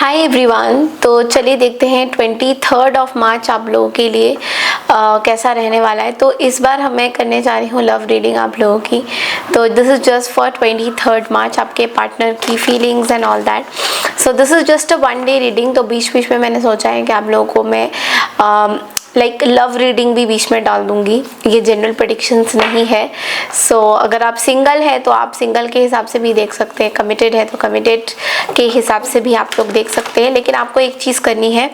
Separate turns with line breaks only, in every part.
Hi everyone. तो चलिए देखते हैं 23 ऑफ मार्च आप लोगों के लिए कैसा रहने वाला है। तो इस बार मैं करने जा रही हूँ लव रीडिंग आप लोगों की। तो दिस इज़ जस्ट फॉर 23 मार्च आपके पार्टनर की feelings and all that. So this is just a 1 day reading. तो बीच बीच में मैंने सोचा है कि आप लोगों को मैं लाइक लव रीडिंग भी बीच में डाल दूंगी। ये जनरल प्रेडिक्शंस नहीं है। सो अगर आप सिंगल है तो आप सिंगल के हिसाब से भी देख सकते हैं, कमिटेड है तो कमिटेड के हिसाब से भी आप लोग देख सकते हैं। लेकिन आपको एक चीज़ करनी है,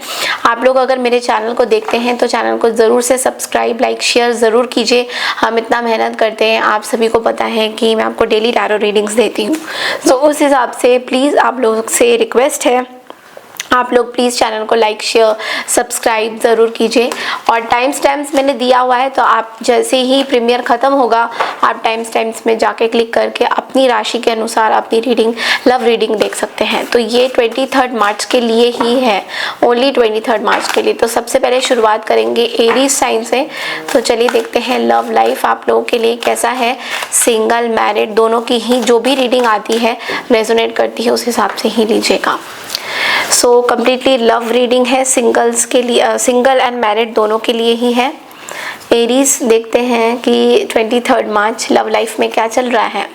आप लोग अगर मेरे चैनल को देखते हैं तो चैनल को ज़रूर से सब्सक्राइब लाइक शेयर ज़रूर कीजिए। हम इतना मेहनत करते हैं, आप सभी को पता है कि मैं आपको डेली टैरो रीडिंग्स देती हूँ। सो उस हिसाब से प्लीज़ आप लोग से रिक्वेस्ट है, आप लोग प्लीज़ चैनल को लाइक शेयर सब्सक्राइब ज़रूर कीजिए। और टाइम स्टैम्प्स मैंने दिया हुआ है, तो आप जैसे ही प्रीमियर ख़त्म होगा आप टाइम स्टैम्प्स में जाके क्लिक करके अपनी राशि के अनुसार अपनी रीडिंग लव रीडिंग देख सकते हैं। तो ये 23 मार्च के लिए ही है, ओनली 23 मार्च के लिए। तो सबसे पहले शुरुआत करेंगे एरीज साइन से। तो चलिए देखते हैं लव लाइफ आप लोगों के लिए कैसा है। सिंगल मैरिड दोनों की ही जो भी रीडिंग आती है रेजोनेट करती है उस हिसाब से ही लीजिएगा। सो कम्प्लीटली लव रीडिंग है सिंगल्स के लिए, सिंगल एंड मैरिड दोनों के लिए ही है। एरीज देखते हैं कि 23 मार्च लव लाइफ में क्या चल रहा है।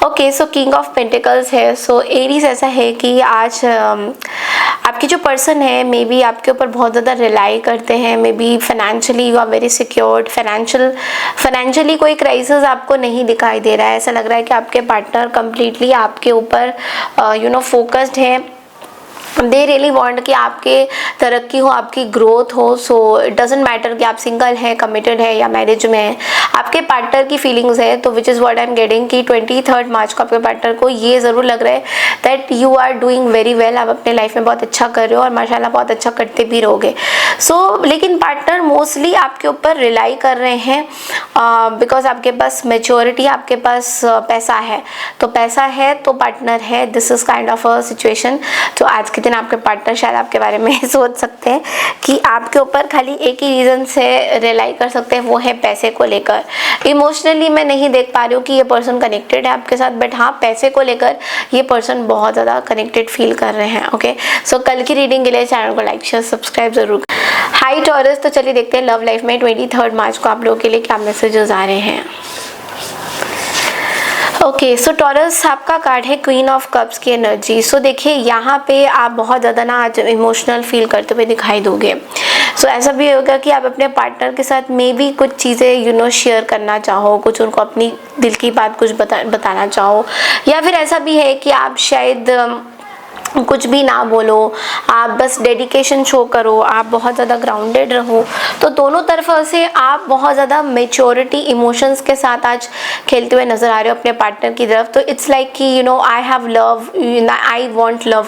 Okay, so king of pentacles है। सो एरीज ऐसा है कि आज आपकी जो पर्सन है मे बी आपके ऊपर बहुत ज़्यादा रिलाई करते हैं। Maybe financially you are very secured. Financially कोई क्राइसिस आपको नहीं दिखाई दे रहा है। ऐसा लग रहा है कि आपके पार्टनर कम्प्लीटली आपके ऊपर फोकस्ड है। दे रियली वांट कि आपके तरक्की हो, आपकी ग्रोथ हो। सो इट डजेंट मैटर कि आप सिंगल है, कमिटेड है या मैरिज में है, आपके पार्टनर की फीलिंग्स है। तो which is what I am getting कि 23 मार्च को आपके पार्टनर को ये ज़रूर लग रहा है that you are doing very well. आप अपने लाइफ में बहुत अच्छा कर रहे हो और माशाल्लाह बहुत अच्छा करते भी रहोगे। सो लेकिन पार्टनर मोस्टली आपके ऊपर रिलाई कर रहे हैं बिकॉज आपके पास मेच्योरिटी, आपके पास पैसा है। तो पैसा है तो पार्टनर है। This is kind of a situation. तो आज के दिन आपके पार्टनर शायद आपके बारे में सोच सकते हैं कि आपके ऊपर खाली एक ही रीज़न से रिलाई कर सकते हैं, वो है पैसे को लेकर। इमोशनली मैं नहीं देख पा रही हूँ कि ये पर्सन कनेक्टेड है आपके साथ, बट हाँ पैसे को लेकर ये पर्सन बहुत ज़्यादा कनेक्टेड फील कर रहे हैं। ओके, सो कल की रीडिंग के लिए चैनल को लाइक शेयर सब्सक्राइब जरूर। हाई टॉरस, तो चलिए देखते हैं लव लाइफ में 23 मार्च को आप लोगों के लिए क्या मैसेजेस आ रहे हैं। ओके, सो टॉरस आपका कार्ड है क्वीन ऑफ कप्स की एनर्जी। सो देखिए यहाँ पे आप बहुत ज़्यादा ना आज इमोशनल फील करते हुए दिखाई दोगे। सो ऐसा भी होगा कि आप अपने पार्टनर के साथ मे भी कुछ चीज़ें शेयर करना चाहो, कुछ उनको अपनी दिल की बात कुछ बताना चाहो, या फिर ऐसा भी है कि आप शायद कुछ भी ना बोलो, आप बस डेडिकेशन शो करो, आप बहुत ज़्यादा ग्राउंडेड रहो। तो दोनों तरफ से आप बहुत ज़्यादा मेच्योरिटी इमोशंस के साथ आज खेलते हुए नज़र आ रहे हो अपने पार्टनर की तरफ। तो इट्स लाइक कि I have love, I want love.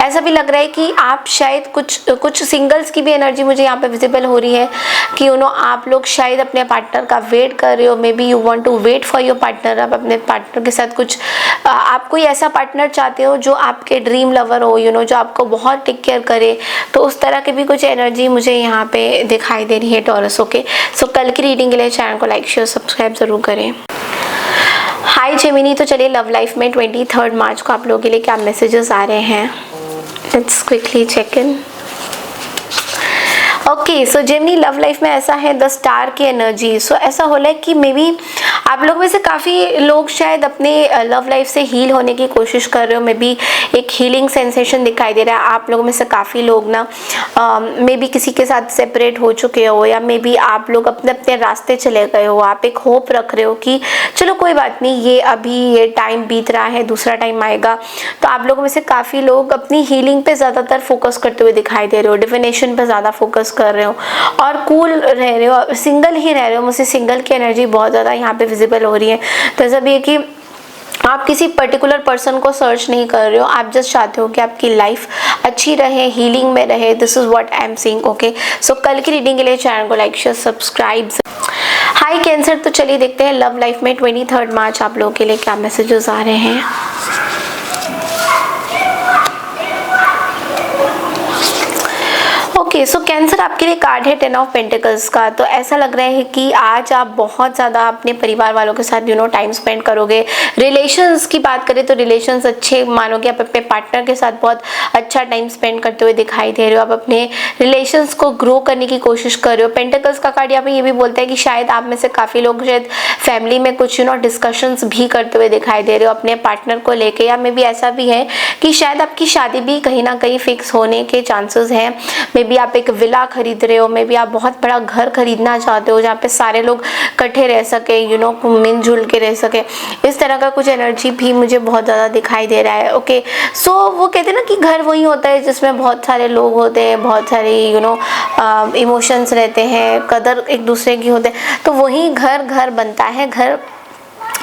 ऐसा भी लग रहा है कि आप शायद कुछ सिंगल्स की भी एनर्जी मुझे यहाँ पे विजिबल हो रही है कि आप लोग शायद अपने पार्टनर का वेट कर रहे हो। Maybe you want to wait for your partner. आप अपने पार्टनर के साथ कुछ आप कोई ऐसा पार्टनर चाहते हो जो आपके ड्रीम लवर हो, जो आपको बहुत टेक केयर करे। तो उस तरह की भी कुछ एनर्जी मुझे यहाँ पे दिखाई दे रही है टॉरस। ओके, सो कल की रीडिंग के लिए चैनल को लाइक शेयर सब्सक्राइब जरूर करें। हाय जेमिनी, तो चलिए लव लाइफ में 23 मार्च को आप लोगों के लिए क्या मैसेजेस आ रहे हैं। Let's quickly check in. Okay, so Gemini love life में ऐसा है द स्टार की एनर्जी। सो ऐसा हो रहा है कि मे बी आप लोग में से काफ़ी लोग शायद अपने लव लाइफ से हील होने की कोशिश कर रहे हो। मे बी एक हीलिंग सेंसेशन दिखाई दे रहा है। आप लोगों में से काफ़ी लोग ना मे बी किसी के साथ सेपरेट हो चुके हो, या मे बी आप लोग अपने अपने रास्ते चले गए हो। आप एक होप रख रहे हो कि चलो कोई बात नहीं, ये अभी ये टाइम बीत रहा है, दूसरा टाइम आएगा। तो आप लोगों में से काफ़ी लोग अपनी हीलिंग पे ज़्यादातर फोकस करते हुए दिखाई दे रहे हो, डिविनेशन पे ज़्यादा फोकस कर रहे हो और कूल रह रहे हो, सिंगल ही रह रहे हो। मुझे सिंगल की एनर्जी बहुत ज़्यादा यहाँ पे विजिबल हो रही है। तो ऐसा भी है कि आप किसी पर्टिकुलर पर्सन को सर्च नहीं कर रहे हो, आप जस्ट चाहते हो कि आपकी लाइफ अच्छी रहे, हीलिंग में रहे। This is what I am seeing. Okay, so कल की रीडिंग के लिए चैनल को like share subscribe. Hi cancer, तो चलिए देखते हैं लव लाइफ में 23 मार्च आप लोगों के लिए क्या मैसेजेस आ रहे हैं। ओके, सो कैंसर आपके लिए कार्ड है 10 ऑफ पेंटिकल्स का। तो ऐसा लग रहा है कि आज आप बहुत ज़्यादा अपने परिवार वालों के साथ टाइम स्पेंड करोगे। रिलेशंस की बात करें तो रिलेशंस अच्छे मानोगे, आप अपने पार्टनर के साथ बहुत अच्छा टाइम स्पेंड करते हुए दिखाई दे रहे हो। आप अपने रिलेशंस को ग्रो करने की कोशिश कर रहे हो। पेंटिकल्स का कार्ड यहाँ पे ये भी बोलता है कि शायद आप में से काफ़ी लोग शायद फैमिली में कुछ डिस्कशंस भी करते हुए दिखाई दे रहे हो अपने पार्टनर को लेके, या मे बी ऐसा भी है कि शायद आपकी शादी भी कहीं ना कहीं फिक्स होने के चांसेस हैं। मे बी आप एक विला खरीद रहे हो, मे बी आप बहुत बड़ा घर खरीदना चाहते हो जहाँ पे सारे लोग इकट्ठे रह सके, मिलजुल के रह सके। इस तरह का कुछ एनर्जी भी मुझे बहुत ज़्यादा दिखाई दे रहा है। ओके, सो वो कहते हैं ना कि घर वही होता है जिसमें बहुत सारे लोग होते हैं, बहुत सारे इमोशंस रहते हैं, कदर एक दूसरे की होते हैं। तो वही घर बनता है। घर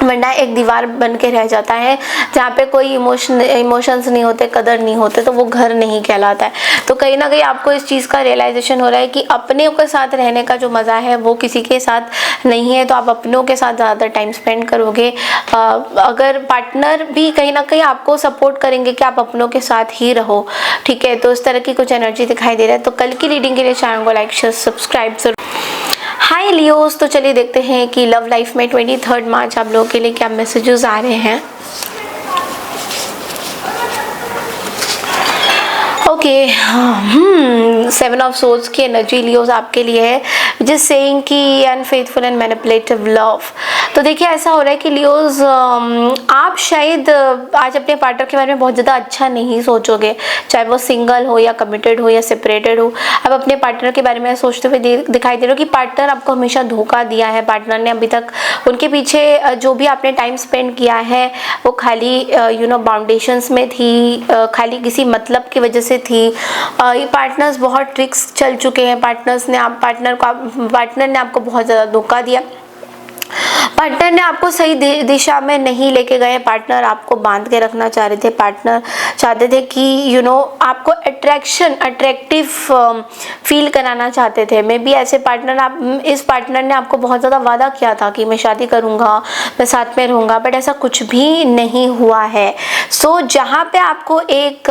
वरना एक दीवार बन के रह जाता है जहाँ पे कोई इमोशंस नहीं होते, कदर नहीं होते, तो वो घर नहीं कहलाता है। तो कहीं ना कहीं आपको इस चीज़ का रियलाइजेशन हो रहा है कि अपने के साथ रहने का जो मज़ा है वो किसी के साथ नहीं है। तो आप अपनों के साथ ज़्यादा टाइम स्पेंड करोगे। अगर पार्टनर भी कहीं ना कहीं आपको सपोर्ट करेंगे कि आप अपनों के साथ ही रहो, ठीक है। तो इस तरह की कुछ एनर्जी दिखाई दे रहा है। तो कल की रीडिंग के लिए चैनल को लाइक शेयर सब्सक्राइब जरूर। हाय लियोस, तो चलिए देखते हैं कि लव लाइफ में 23 मार्च आप लोगों के लिए क्या मैसेजेस आ रहे हैं। ओके, 7 ऑफ सोर्ड्स की एनर्जी लियोस आपके लिए है, जिस सेइंग की अनफेथफुल एंड मैनिपुलेटिव लव। तो देखिए ऐसा हो रहा है कि लियोस आप शायद आज अपने पार्टनर के बारे में बहुत ज़्यादा अच्छा नहीं सोचोगे, चाहे वो सिंगल हो या कमिटेड हो या सेपरेटेड हो। आप अपने पार्टनर के बारे में सोचते हुए दिखाई दे रहे हो कि पार्टनर आपको हमेशा धोखा दिया है। पार्टनर ने अभी तक उनके पीछे जो भी आपने टाइम स्पेंड किया है वो खाली बाउंडेशंस में थी, खाली किसी मतलब की वजह से थी। ये पार्टनर्स बहुत ट्रिक्स चल चुके हैं। पार्टनर ने आपको बहुत ज़्यादा धोखा दिया। पार्टनर ने आपको सही दिशा में नहीं लेके गए। पार्टनर आपको बांध के रखना चाह रहे थे। पार्टनर चाहते थे कि आपको अट्रैक्टिव फील कराना चाहते थे। मे बी ऐसे इस पार्टनर ने आपको बहुत ज़्यादा वादा किया था कि मैं शादी करूँगा, मैं साथ में रहूँगा, बट ऐसा कुछ भी नहीं हुआ है। सो जहाँ पे आपको एक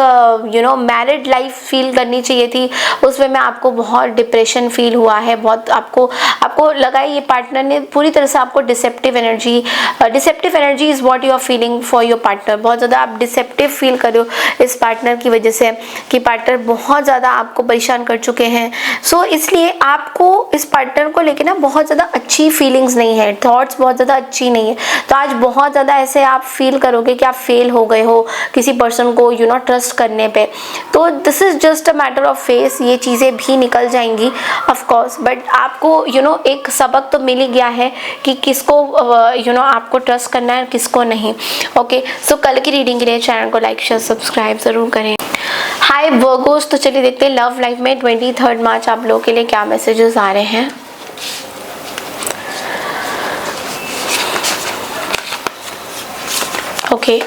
मैरिड लाइफ फील करनी चाहिए थी, उसमें में आपको बहुत डिप्रेशन फील हुआ है। बहुत आपको लगा है ये पार्टनर ने पूरी तरह से आपको deceptive energy is what you are feeling for your partner. बहुत ज़्यादा आप डिसेप्टिव फील कर रहे हो इस पार्टनर की वजह से कि पार्टनर बहुत ज़्यादा आपको परेशान कर चुके हैं। सो इसलिए आपको इस पार्टनर को लेके ना बहुत ज़्यादा अच्छी फीलिंग्स नहीं है, थॉट्स बहुत ज़्यादा अच्छी नहीं है। तो आज बहुत ज़्यादा ऐसे आप फील करोगे कि आप फेल हो गए हो किसी पर्सन को ट्रस्ट करने पे। तो this is just a matter of face. ये चीज़ें भी निकल जाएंगी ऑफ कोर्स, बट आपको एक सबक तो मिल ही गया है कि किसको आपको ट्रस्ट करना है और किसको नहीं। ओके, सो कल की रीडिंग के लिए चैनल को लाइक शेयर सब्सक्राइब जरूर करें। हाय वर्गोस, तो चलिए देखते हैं लव लाइफ में 23 मार्च आप लोगों के लिए क्या मैसेजेस आ रहे हैं। ओके,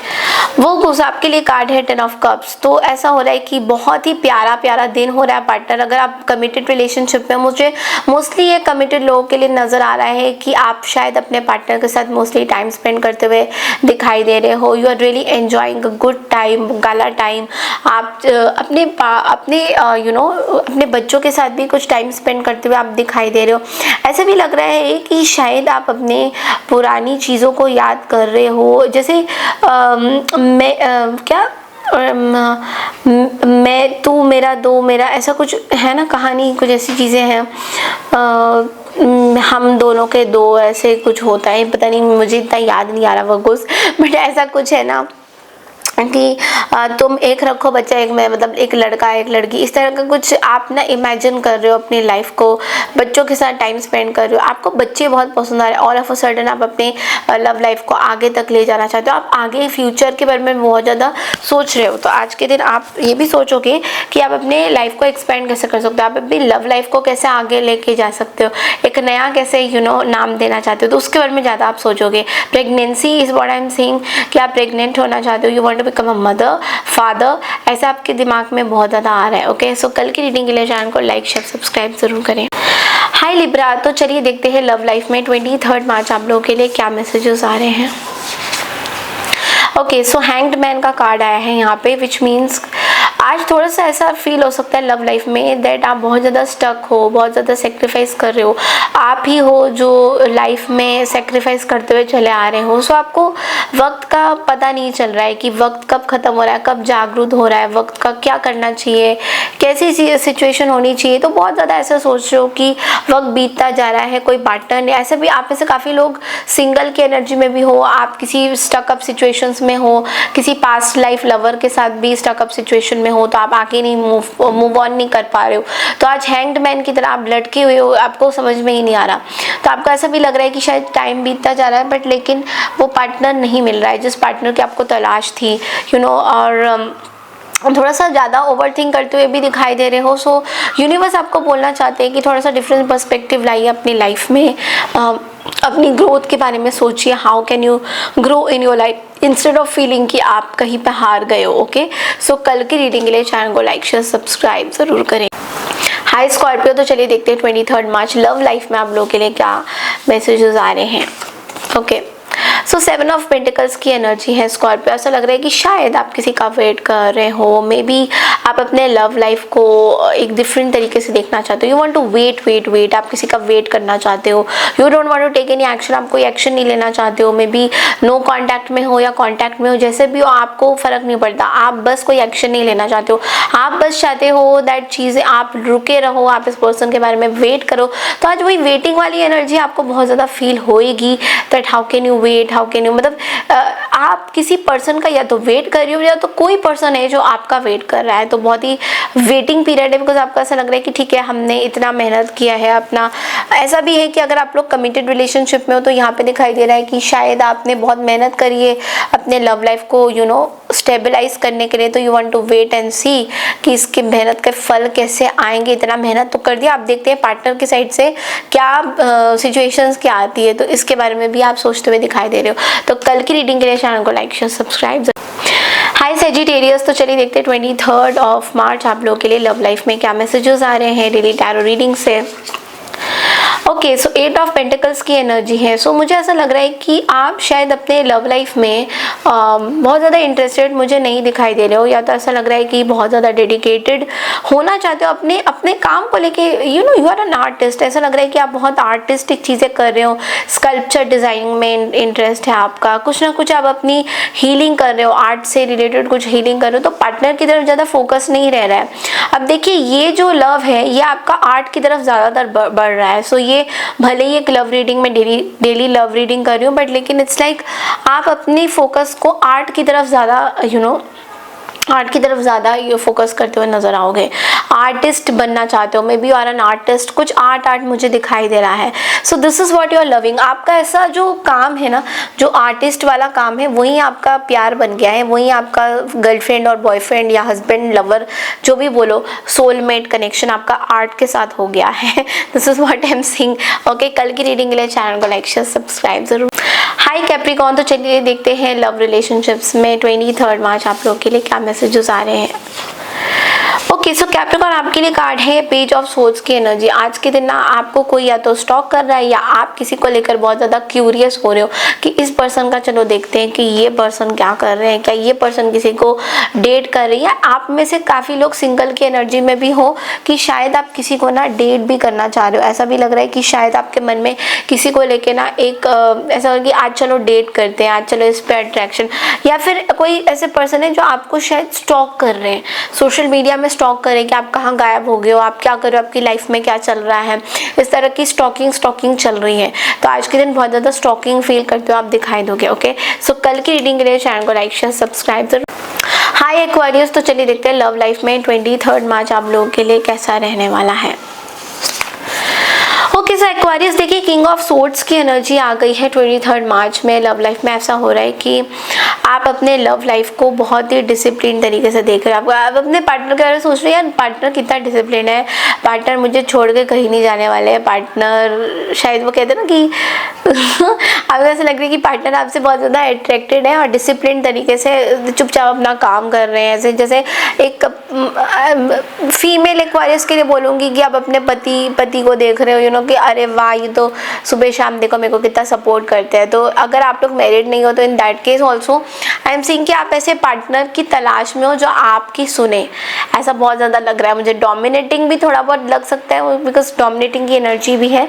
वो आपके लिए कार्ड है 10 ऑफ कप्स। तो ऐसा हो रहा है कि बहुत ही प्यारा दिन हो रहा है पार्टनर। अगर आप कमिटेड रिलेशनशिप में, मुझे मोस्टली ये कमिटेड लोगों के लिए नज़र आ रहा है कि आप शायद अपने पार्टनर के साथ मोस्टली टाइम स्पेंड करते हुए दिखाई दे रहे हो। You are really enjoying a good time, gala time. आप अपने बच्चों के साथ भी कुछ टाइम स्पेंड करते हुए आप दिखाई दे रहे हो। ऐसा भी लग रहा है कि शायद आप अपने पुरानी चीज़ों को याद कर रहे हो, जैसे मैं तू मेरा दो मेरा, ऐसा कुछ है ना कहानी, कुछ ऐसी चीज़ें हैं। हम दोनों के दो, ऐसे कुछ होता है, पता नहीं, मुझे इतना याद नहीं आ रहा वो कुछ, बट ऐसा कुछ है ना कि तुम एक रखो बच्चा एक में, मतलब एक लड़का एक लड़की, इस तरह का कुछ आप ना इमेजिन कर रहे हो अपनी लाइफ को, बच्चों के साथ टाइम स्पेंड कर रहे हो। आपको बच्चे बहुत पसंद आ रहे हैं। ऑल ऑफ अ सडन आप अपने लव लाइफ को आगे तक ले जाना चाहते हो। आप आगे फ्यूचर के बारे में बहुत ज़्यादा सोच रहे हो। तो आज के दिन आप ये भी सोचोगे कि आप अपने लाइफ को एक्सपेंड कैसे कर सकते हो, आप अपनी लव लाइफ को कैसे आगे लेके जा सकते हो, एक नया कैसे नाम देना चाहते हो, तो उसके बारे में ज़्यादा आप सोचोगे। Pregnancy is what I am saying, कि आप प्रेग्नेंट होना चाहते हो, you want to become a mother, father, ऐसा आपके दिमाग में बहुत ज़्यादा आ रहा है। ओके, सो कल की रीडिंग के लिए चैनल को लाइक शेयर सब्सक्राइब जरूर करें। हाय लिब्रा, तो चलिए देखते हैं लव लाइफ में 23 मार्च आप लोगों के लिए क्या मैसेजेस आ रहे हैं। ओके, सो हैंग्ड मैन का कार्ड आया है यहाँ पे, विच मीन्स आज थोड़ा सा ऐसा फील हो सकता है लव लाइफ में दैट आप बहुत ज़्यादा स्टक हो, बहुत ज़्यादा सेक्रीफाइस कर रहे हो, आप ही हो जो लाइफ में सेक्रीफाइस करते हुए चले आ रहे हो। सो आपको वक्त का पता नहीं चल रहा है कि वक्त कब ख़त्म हो रहा है, कब जागरूक हो रहा है, वक्त का क्या करना चाहिए, कैसी सिचुएशन होनी चाहिए। तो बहुत ज़्यादा ऐसा सोच रहे हो कि वक्त बीतता जा रहा है, कोई पार्टनर नहीं। ऐसे भी आप में से काफ़ी लोग सिंगल की एनर्जी में भी हो, आप किसी स्टकअप सिचुएशंस में हो, किसी पास्ट लाइफ लवर के साथ भी स्टकअप सिचुएशन में हो, तो आप आगे नहीं मूव ऑन नहीं कर पा रहे हो। तो आज हैंग्ड मैन की तरह आप लटके हुए हो, आपको समझ में ही नहीं आ रहा। तो आपको ऐसा भी लग रहा है कि शायद टाइम बीतता जा रहा है बट लेकिन वो पार्टनर नहीं मिल रहा है जिस पार्टनर की आपको तलाश थी, और थोड़ा सा ज़्यादा ओवरथिंक करते हुए भी दिखाई दे रहे हो। सो यूनिवर्स आपको बोलना चाहते हैं कि थोड़ा सा डिफरेंट पर्सपेक्टिव लाइए अपनी लाइफ में, अपनी ग्रोथ के बारे में सोचिए। How can you grow in your life instead of feeling कि आप कहीं पे हार गए हो। ओके, सो कल की रीडिंग के लिए चैनल को लाइक शेयर सब्सक्राइब ज़रूर करें। हाय स्कॉर्पियो, तो चलिए देखते हैं 23 मार्च लव लाइफ में आप लोगों के लिए क्या मैसेजेस आ रहे हैं। ओके, सो 7 ऑफ पेंटिकल्स की एनर्जी है स्कॉर्पियो। ऐसा लग रहा है कि शायद आप किसी का वेट कर रहे हो, मे बी आप अपने लव लाइफ को एक डिफरेंट तरीके से देखना चाहते हो। यू वांट टू वेट, आप किसी का वेट करना चाहते हो। You don't want to take any action, आप कोई एक्शन नहीं लेना चाहते हो। मे बी नो कॉन्टैक्ट में हो या कॉन्टैक्ट में हो, जैसे भी हो आपको फ़र्क नहीं पड़ता, आप बस कोई एक्शन नहीं लेना चाहते हो। आप बस चाहते हो दैट चीज़ें आप रुके रहो, आप इस पर्सन के बारे में वेट करो। तो आज वही वेटिंग वाली एनर्जी आपको बहुत ज़्यादा फील होएगी that how can you wait, how can you, मतलब आप किसी पर्सन का या तो वेट कर रही हो या तो कोई पर्सन है जो आपका वेट कर रहा है। तो बहुत ही वेटिंग पीरियड है बिकॉज आपको ऐसा लग रहा है कि ठीक है हमने इतना मेहनत किया है अपना। ऐसा भी है कि अगर आप लोग कमिटेड रिलेशनशिप में हो तो यहाँ पे दिखाई दे रहा है कि शायद आपने बहुत मेहनत करी है अपने लव लाइफ को स्टेबलाइज करने के लिए। तो you want to wait and see कि इसकी मेहनत के फल कैसे आएंगे। इतना मेहनत तो कर दिया, आप देखते हैं पार्टनर की साइड से क्या सिचुएशंस क्या आती है, तो इसके बारे में भी आप सोचते हुए दिखाई दे रहे हो। तो कल की रीडिंग के लिए चैनल को लाइक शेयर सब्सक्राइब। हाय सेजिटेरियस, तो चलिए देखते हैं 23 मार्च आप लोगों के लिए लव लाइफ में क्या मैसेजेस आ रहे हैं डेली टैरो रीडिंग से। ओके, सो 8 ऑफ पेंटिकल्स की एनर्जी है। सो मुझे ऐसा लग रहा है कि आप शायद अपने लव लाइफ में बहुत ज़्यादा इंटरेस्टेड मुझे नहीं दिखाई दे रहे हो, या तो ऐसा लग रहा है कि बहुत ज़्यादा डेडिकेटेड होना चाहते हो अपने अपने काम को लेके। यू आर एन आर्टिस्ट, ऐसा लग रहा है कि आप बहुत आर्टिस्टिक चीज़ें कर रहे हो। स्कल्पचर डिज़ाइनिंग में इंटरेस्ट है आपका, कुछ ना कुछ आप अपनी हीलिंग कर रहे हो, आर्ट से रिलेटेड कुछ हीलिंग कर रहे हो। तो पार्टनर की तरफ ज़्यादा फोकस नहीं रह रहा है। अब देखिए ये जो लव है ये आपका आर्ट की तरफ ज़्यादातर बढ़ रहा है। सो ये भले ही एक लव रीडिंग में डेली लव रीडिंग कर रही हूँ बट लेकिन इट्स लाइक आप अपनी फोकस को आर्ट की तरफ ज़्यादा आर्ट की तरफ ज़्यादा ये फोकस करते हुए नज़र आओगे। आर्टिस्ट बनना चाहते हो, maybe you are an artist, कुछ आर्ट मुझे दिखाई दे रहा है। So this is what you are loving. आपका ऐसा जो काम है ना, जो आर्टिस्ट वाला काम है, वही आपका प्यार बन गया है, वही आपका गर्लफ्रेंड और बॉयफ्रेंड या हस्बैंड लवर जो भी बोलो, सोलमेट कनेक्शन आपका आर्ट के साथ हो गया है। This is what I am seeing. Okay, कल की रीडिंग के लिए चैनल को लाइक शेयर सब्सक्राइब जरूर। हाय कैप्रिकॉर्न, तो चलिए देखते हैं लव रिलेशनशिप्स में 23 मार्च आप लोग के लिए क्या मैसेजेस आ रहे हैं। ओके, सो कैप्रिकॉर्न आपके लिए कार्ड है पेज ऑफ सोर्ड्स की एनर्जी। आज के दिन ना आपको कोई या तो स्टॉक कर रहा है या आप किसी को लेकर बहुत ज़्यादा क्यूरियस हो रहे हो कि इस पर्सन का चलो देखते हैं कि ये पर्सन क्या कर रहे हैं, क्या ये पर्सन किसी को डेट कर रही है। आप में से काफ़ी लोग सिंगल की एनर्जी में भी हो कि शायद आप किसी को ना डेट भी करना चाह रहे हो। ऐसा भी लग रहा है कि शायद आपके मन में किसी को लेकर ना एक ऐसा हो कि आज चलो डेट करते हैं, आज चलो इस पर अट्रैक्शन, या फिर कोई ऐसे पर्सन है जो आपको शायद स्टॉक कर रहे हैं, सोशल मीडिया में स्टॉक करें कि आप कहाँ गायब हो गए हो, आप क्या कर रहे हो, आपकी लाइफ में क्या चल रहा है। इस तरह की स्टॉकिंग चल रही है। तो आज के दिन बहुत ज़्यादा स्टॉकिंग फील करते हो आप दिखाई दोगे। ओके, सो कल की रीडिंग के लिए चैनल को लाइक शेयर सब्सक्राइब जरूर। हाय एक्वेरियस, तो चलिए देखते हैं लव लाइफ में 23 मार्च आप लोगों के लिए कैसा रहने वाला है। ओके, सो एक्वेरियस देखिए किंग ऑफ सोर्ड्स की एनर्जी आ गई है 23 मार्च में। लव लाइफ में ऐसा हो रहा है कि आप अपने लव लाइफ को बहुत ही डिसिप्लिन तरीके से देख रहे हैं। आप अपने पार्टनर के बारे में सोच रहे हैं यार पार्टनर कितना डिसिप्लिन है, पार्टनर मुझे छोड़ के कहीं नहीं जाने वाले हैं। पार्टनर शायद वो कहते हैं ना कि आपको ऐसा लग रहा है कि पार्टनर आपसे बहुत ज़्यादा अट्रैक्टेड है और डिसिप्लिन तरीके से चुपचाप अपना काम कर रहे हैं। ऐसे जैसे एक फीमेल एक्वेरियस के लिए बोलूँगी कि आप अपने पति को देख रहे हो कि अरे वाह ये तो सुबह शाम देखो मेरे को कितना सपोर्ट करते हैं। तो अगर आप लोग मैरिड नहीं हो तो in that case also I am seeing कि आप ऐसे पार्टनर की तलाश में हो जो आपकी सुने, ऐसा बहुत ज़्यादा लग रहा है मुझे। डोमिनेटिंग भी थोड़ा बहुत लग सकता है बिकॉज डोमिनेटिंग की एनर्जी भी है,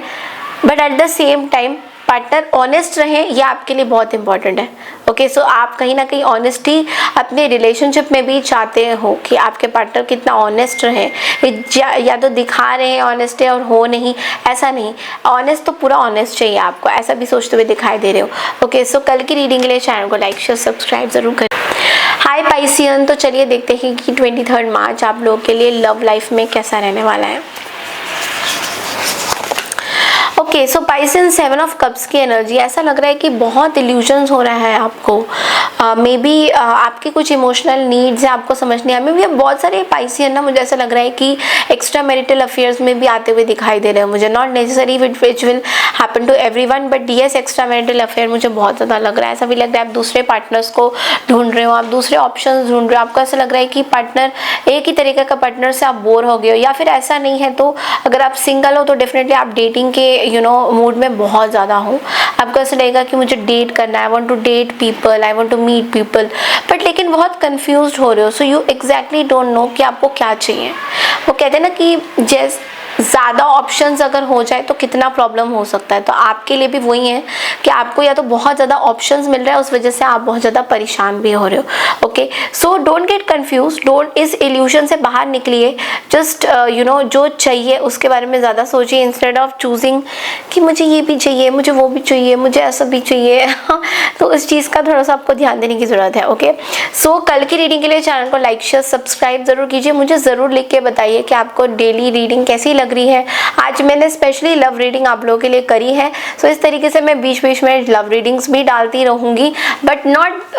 but at the same time partner honest रहे, ये आपके लिए बहुत इंपॉर्टेंट है। ओके, सो आप कहीं ना कहीं ऑनेस्टी अपने रिलेशनशिप में भी चाहते हो कि आपके पार्टनर कितना ऑनेस्ट रहे, या तो दिखा रहे हैं ऑनेस्ट और हो नहीं, ऐसा नहीं। ऑनेस्ट तो पूरा ऑनेस्ट चाहिए आपको, ऐसा भी सोचते हुए दिखाई दे रहे हो। ओके, सो कल की रीडिंग के लिए चैनल को लाइक शेयर सब्सक्राइब जरूर करें। हाय पाइसियन, तो चलिए देखते हैं कि 23 मार्च आप लोगों के लिए लव लाइफ में कैसा रहने वाला है। Okay, so Piscean 7 of cups की एनर्जी, ऐसा लग रहा है कि बहुत इल्यूजन्स हो रहा है आपको। मे बी आपकी कुछ इमोशनल नीड्स है, आपको समझ नहीं आया। मे बी बहुत सारे पाइसियन ना, मुझे ऐसा लग रहा है कि एक्स्ट्रा मैरिटल अफेयर्स में भी आते हुए दिखाई दे रहे हैं मुझे। Not necessary which will happen to everyone, but yes extra marital affair मुझे बहुत ज़्यादा लग रहा है। ऐसा भी लग रहा है आप दूसरे पार्टनर्स को ढूंढ रहे हो, आप दूसरे ऑप्शन ढूंढ रहे हो। आपको ऐसा लग रहा है कि पार्टनर, एक ही तरीके का पार्टनर से आप बोर हो गए हो, या फिर ऐसा नहीं है तो अगर आप सिंगल हो तो डेफिनेटली आप डेटिंग के मूड में बहुत ज़्यादा हो। आपको ऐसा लगेगा कि मुझे डेट करना है, I want to date people, I want to meet people, but लेकिन बहुत कंफ्यूज्ड हो रहे हो। So you exactly don't know कि आपको क्या चाहिए। वो कहते हैं ना कि जैसे ज़्यादा ऑप्शंस अगर हो जाए तो कितना प्रॉब्लम हो सकता है, तो आपके लिए भी वही है कि आपको या तो बहुत ज़्यादा ऑप्शंस मिल रहा है, उस वजह से आप बहुत ज़्यादा परेशान भी हो रहे हो। Okay, so don't get confuse, don't इस इल्यूजन से बाहर निकलिए। जस्ट जो चाहिए उसके बारे में ज़्यादा सोचिए, इंस्टेड ऑफ चूजिंग कि मुझे ये भी चाहिए, मुझे वो भी चाहिए, मुझे ऐसा भी चाहिए। तो इस चीज़ का थोड़ा सा आपको ध्यान देने की ज़रूरत है। ओके, सो कल की रीडिंग के लिए चैनल को लाइक शेयर सब्सक्राइब ज़रूर कीजिए। मुझे ज़रूर लिख के बताइए कि आपको डेली रीडिंग कैसी लग रही है। आज मैंने स्पेशली लव रीडिंग आप लोगों के लिए करी है। सो इस तरीके से मैं बीच बीच में लव रीडिंग्स भी डालती रहूँगी, बट नॉट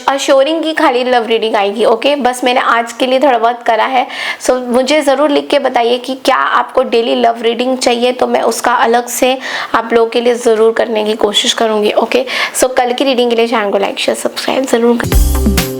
अश्योरिंग कि खाली लव रीडिंग आएगी। ओके, बस मैंने आज के लिए थोड़ा बहुत करा है। सो मुझे ज़रूर लिख के बताइए कि क्या आपको डेली लव रीडिंग चाहिए, तो मैं उसका अलग से आप लोगों के लिए ज़रूर करने की कोशिश करूँगी। ओके, सो कल की रीडिंग के लिए चैनल को लाइक शेयर सब्सक्राइब ज़रूर करें।